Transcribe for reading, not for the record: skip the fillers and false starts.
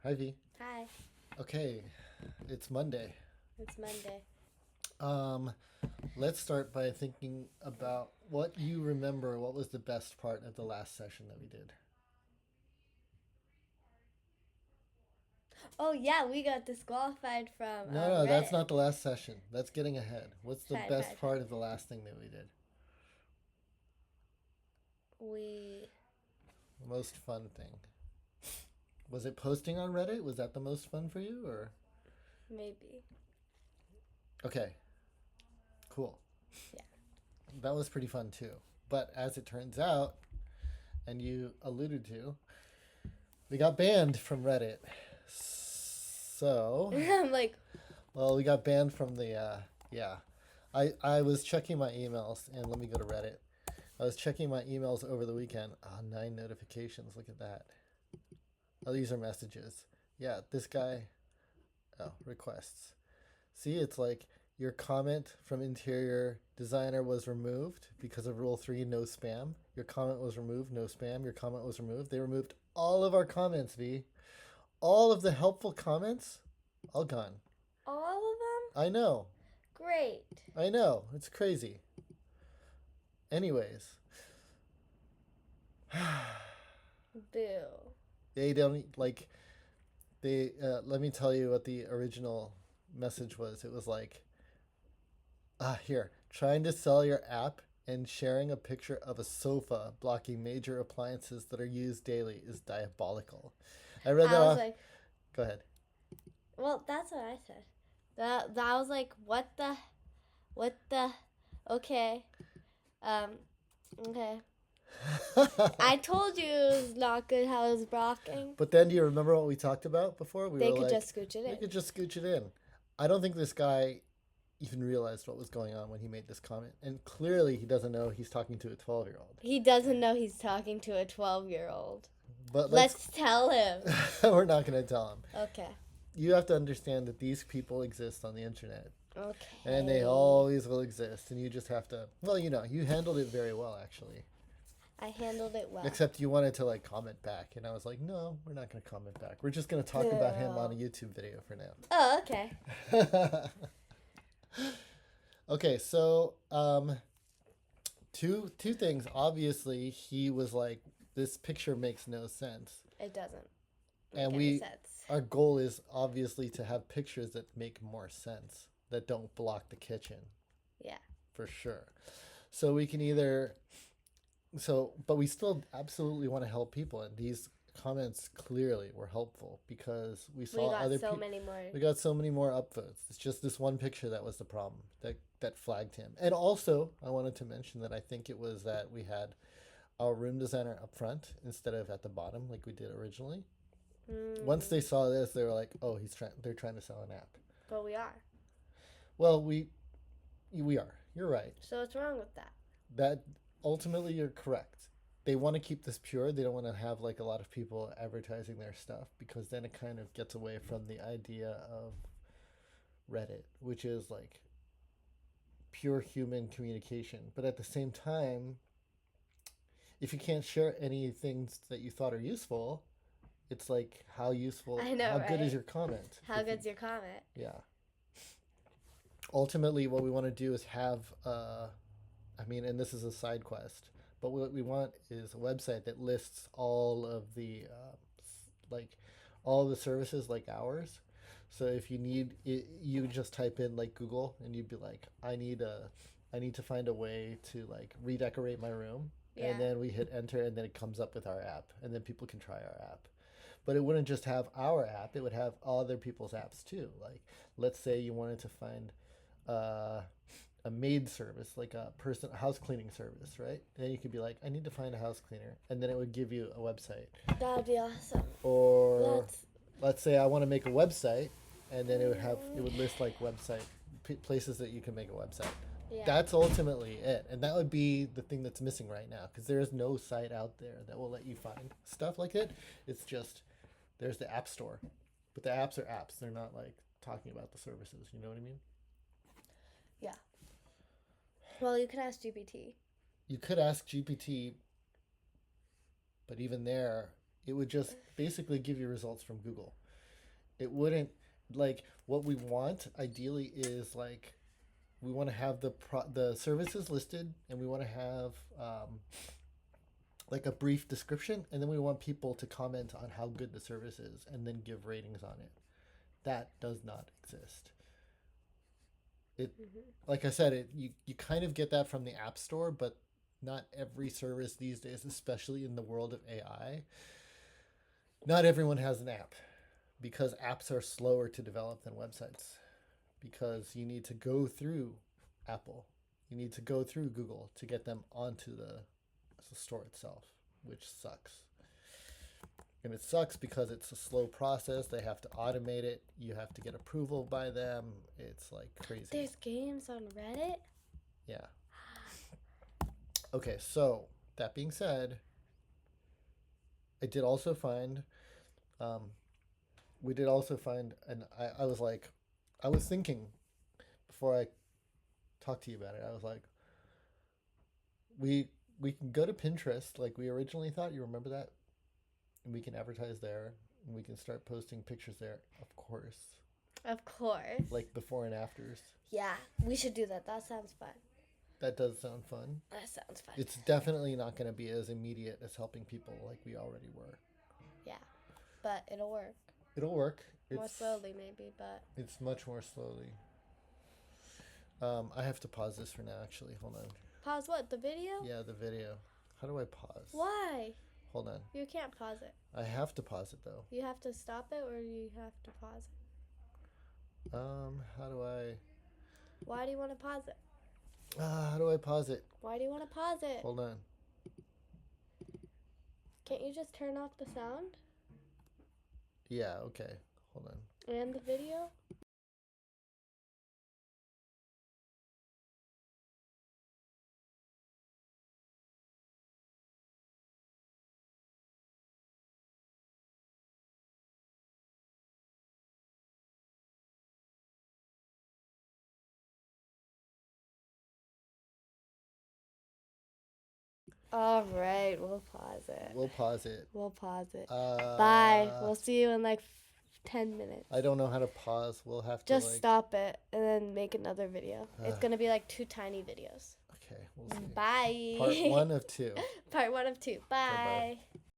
Hi, V. Hi, Okay, it's Monday. it's Monday. Um, let's start by thinking about what you remember. What was the best part of the last session that we did? Oh yeah, we got disqualified from No, that's Reddit. not the last session. That's getting ahead. What's the Fine, fine, best part fine. of the last thing that we did? We The most fun thing. Was it posting on Reddit? Was that the most fun for you, or? maybe. Okay, cool. Yeah. That was pretty fun too. But as it turns out, and you alluded to, we got banned from Reddit. So, I'm like, well, we got banned from the yeah. I was checking my emails and let me go to Reddit. I was checking my emails over the weekend. Ah, 9 notifications. Look at that. Oh, these are messages. Yeah, this guy. Oh, requests. See, it's like your comment from interior designer was removed because of rule 3, no spam. Your comment was removed, no spam. Your comment was removed. They removed all of our comments, V. All of the helpful comments, all gone. all of them? I know. Great. I know. It's crazy. Anyways, Boo. they don't like they let me tell you what the original message was. It was like, here, trying to sell your app and sharing a picture of a sofa blocking major appliances that are used daily is diabolical. I read that I was off. like, Go ahead. well, that's what I said. That was like, what the, okay, um, okay. I told you it was not good how it was blocking. But then do you remember what we talked about before? We They were could like, just scooch it we in. could just scooch it in. I don't think this guy even realized what was going on when he made this comment. And clearly he doesn't know he's talking to a 12-year-old. He doesn't know he's talking to a 12-year-old. But Let's tell him. we're not going to tell him. Okay. You have to understand that these people exist on the internet and they Okay. always will exist. And you just have to, well, you handled it very well, actually. I handled it well. Except you wanted to like comment back. And I was like, no, we're not going to comment back. We're just going to talk about him on a YouTube video for Oh, okay. now. Okay, so two things. Obviously, he was like, "This picture makes no sense," It doesn't make and any sense. our goal is obviously to have pictures that make more sense, that don't block the kitchen, Yeah. for sure. So we can either, but we still absolutely want to help people, and these comments clearly were helpful because we We saw got other so people. many more. We got so many more upvotes. It's just this one picture that was the problem that flagged him. And also, I wanted to mention that I think it was that we had our room designer up front instead of at the bottom like we did originally. Once they saw this, they were like, "Oh, they're trying to sell an app." But we are. Well, we are. You're right. So what's wrong with that? That ultimately you're correct. They want to keep this pure. They don't want to have like a lot of people advertising their stuff because then it kind of gets away from the idea of Reddit, which is like pure human communication. But at the same time, if you can't share any things that you thought are useful, it's like how useful, I know, how good is right? your comment? How good's your comment? Yeah. Ultimately, what we want to do is have, I mean, and this is a side quest, but what we want is a website that lists all of the, like, all of the services like ours. So if you need it, you just type in like Google and you'd be like, I need to find a way to like redecorate my room. Yeah. And then we hit enter and then it comes up with our app and then people can try our app. But it wouldn't just have our app, it would have other people's apps too. Like let's say you wanted to find uh, a maid service, like a house cleaning service, right? And then you could be like, I need to find a house cleaner, and then it would give you a website. That'd be awesome. Or Let's. let's say I want to make a website, and then it would list like places that you can make a website. Yeah. That's ultimately it, and that would be the thing that's missing right now because there is no site out there that will let you find stuff like it. It's just there's the app store, but the apps are apps. They're not like talking about the services. You know what I mean? Yeah. Well, you could ask GPT. You could ask GPT, but even there, it would just basically give you results from Google. It wouldn't, like, what we want ideally is like we want to have the services listed, and we want to have like a brief description, and then we want people to comment on how good the service is and then give ratings on it. That does not exist. It, like I said, you kind of get that from the App Store, but not every service these days, especially in the world of AI, not everyone has an app, because apps are slower to develop than websites, because you need to go through Apple, you need to go through Google to get them onto the store itself, which sucks. And it sucks because it's a slow process. They have to automate it. You have to get approval by them. It's like crazy. There's games on Reddit? Yeah. Okay, so that being said, I did also find, we did also find, and I was like, I was thinking before I talked to you about it, I was like, we can go to Pinterest like we originally thought. You remember that? And we can advertise there, and we can start posting pictures there, of course. Of course. Like before and afters. Yeah, we should do that. That sounds fun. That does sound fun. That sounds fun. It's definitely not going to be as immediate as helping people like we already were. Yeah, but it'll work. It'll work. More slowly, maybe, but... It's much more slowly. I have to pause this for now, actually. Hold on. Pause what? The video? Yeah, the video. How do I pause? Why? Hold on. You can't pause it. I have to pause it, though. You have to stop it, or you have to pause it? How do I... Why do you want to pause it? How do I pause it? Why do you want to pause it? Hold on. Can't you just turn off the sound? Yeah, okay. Hold on. And the video? All right, we'll pause it. We'll pause it. We'll pause it. Bye. We'll see you in like 10 minutes. I don't know how to pause. We'll have to Just stop it and then make another video. It's going to be like 2 tiny videos. Okay, we'll see. Bye. Part 1 of 2. Part 1 of 2. Bye. Bye-bye.